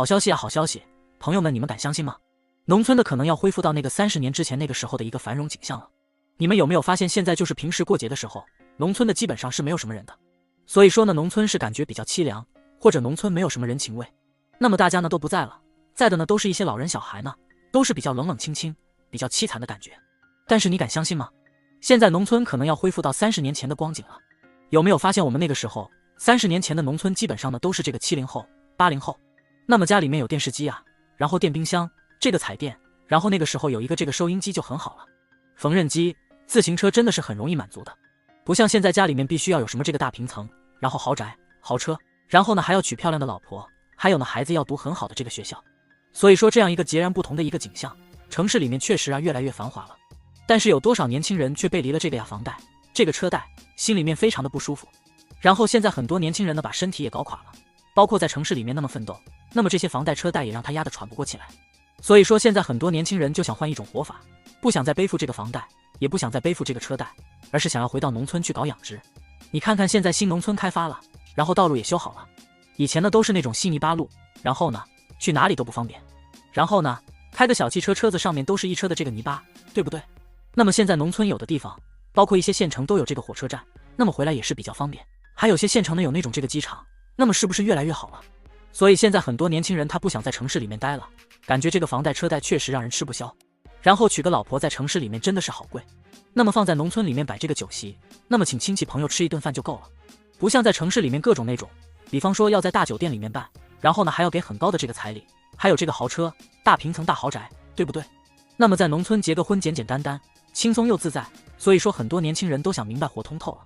好消息啊，好消息！朋友们，你们敢相信吗？农村的可能要恢复到那个30年之前那个时候的一个繁荣景象了。你们有没有发现，现在就是平时过节的时候，农村的基本上是没有什么人的。所以说呢，农村是感觉比较凄凉，或者农村没有什么人情味。那么大家呢都不在了，在的呢都是一些老人小孩呢，都是比较冷冷清清，比较凄惨的感觉。但是你敢相信吗？现在农村可能要恢复到30年前的光景了。有没有发现我们那个时候30年前的农村基本上呢都是这个70后、80后，那么家里面有电视机啊，然后电冰箱，这个彩电，然后那个时候有一个这个收音机就很好了。缝纫机、自行车真的是很容易满足的，不像现在家里面必须要有什么这个大平层，然后豪宅、豪车，然后呢还要娶漂亮的老婆，还有呢孩子要读很好的这个学校。所以说这样一个截然不同的一个景象，城市里面确实啊越来越繁华了。但是有多少年轻人却背离了这个呀房贷、这个车贷，心里面非常的不舒服。然后现在很多年轻人呢把身体也搞垮了，包括在城市里面那么奋斗，那么这些房贷车贷也让他压得喘不过气来。所以说现在很多年轻人就想换一种活法，不想再背负这个房贷，也不想再背负这个车贷，而是想要回到农村去搞养殖。你看看现在新农村开发了，然后道路也修好了，以前呢都是那种稀泥巴路，然后呢去哪里都不方便，然后呢开个小汽车，车子上面都是一车的这个泥巴，对不对？那么现在农村有的地方，包括一些县城都有这个火车站，那么回来也是比较方便。还有些县城呢有那种这个机场，那么是不是越来越好了？所以现在很多年轻人他不想在城市里面待了，感觉这个房贷车贷确实让人吃不消，然后娶个老婆在城市里面真的是好贵，那么放在农村里面摆这个酒席，那么请亲戚朋友吃一顿饭就够了，不像在城市里面各种那种，比方说要在大酒店里面办，然后呢还要给很高的这个彩礼，还有这个豪车、大平层、大豪宅，对不对？那么在农村结个婚简简单单，轻松又自在，所以说很多年轻人都想明白活通透了。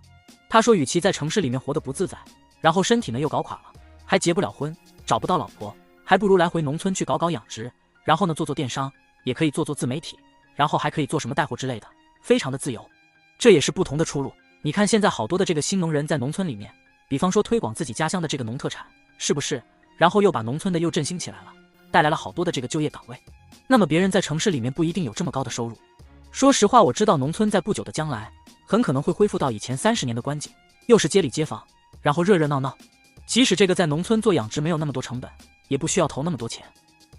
他说与其在城市里面活得不自在，然后身体呢又搞垮了，还结不了婚，找不到老婆，还不如来回农村去搞搞养殖，然后呢做做电商，也可以做做自媒体，然后还可以做什么带货之类的，非常的自由。这也是不同的出路。你看现在好多的这个新农人在农村里面，比方说推广自己家乡的这个农特产，是不是？然后又把农村的又振兴起来了，带来了好多的这个就业岗位。那么别人在城市里面不一定有这么高的收入。说实话，我知道农村在不久的将来很可能会恢复到以前30年的光景，又是街里街坊，然后热热闹闹。即使这个在农村做养殖没有那么多成本，也不需要投那么多钱，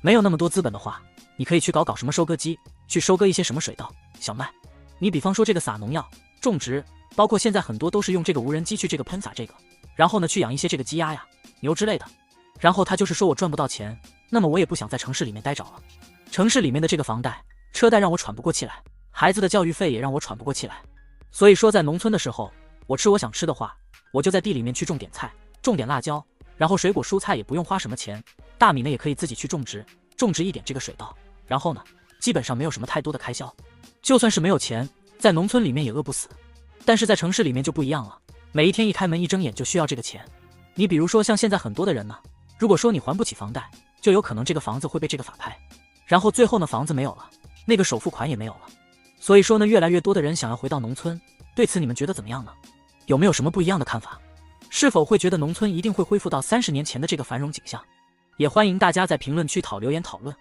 没有那么多资本的话，你可以去搞什么收割机，去收割一些什么水稻、小麦。你比方说这个撒农药、种植，包括现在很多都是用这个无人机去这个喷洒这个，然后呢去养一些这个鸡鸭呀、牛之类的。然后他就是说我赚不到钱，那么我也不想在城市里面待着了。城市里面的这个房贷、车贷让我喘不过气来，孩子的教育费也让我喘不过气来。所以说在农村的时候，我吃我想吃的话，我就在地里面去种点菜，种点辣椒，然后水果蔬菜也不用花什么钱，大米呢也可以自己去种植，种植一点这个水稻，然后呢基本上没有什么太多的开销，就算是没有钱，在农村里面也饿不死。但是在城市里面就不一样了，每一天一开门一睁眼就需要这个钱。你比如说像现在很多的人呢，如果说你还不起房贷，就有可能这个房子会被这个法拍，然后最后呢房子没有了，那个首付款也没有了。所以说呢越来越多的人想要回到农村，对此你们觉得怎么样呢？有没有什么不一样的看法？是否会觉得农村一定会恢复到30年前的这个繁荣景象？也欢迎大家在评论区留言讨论。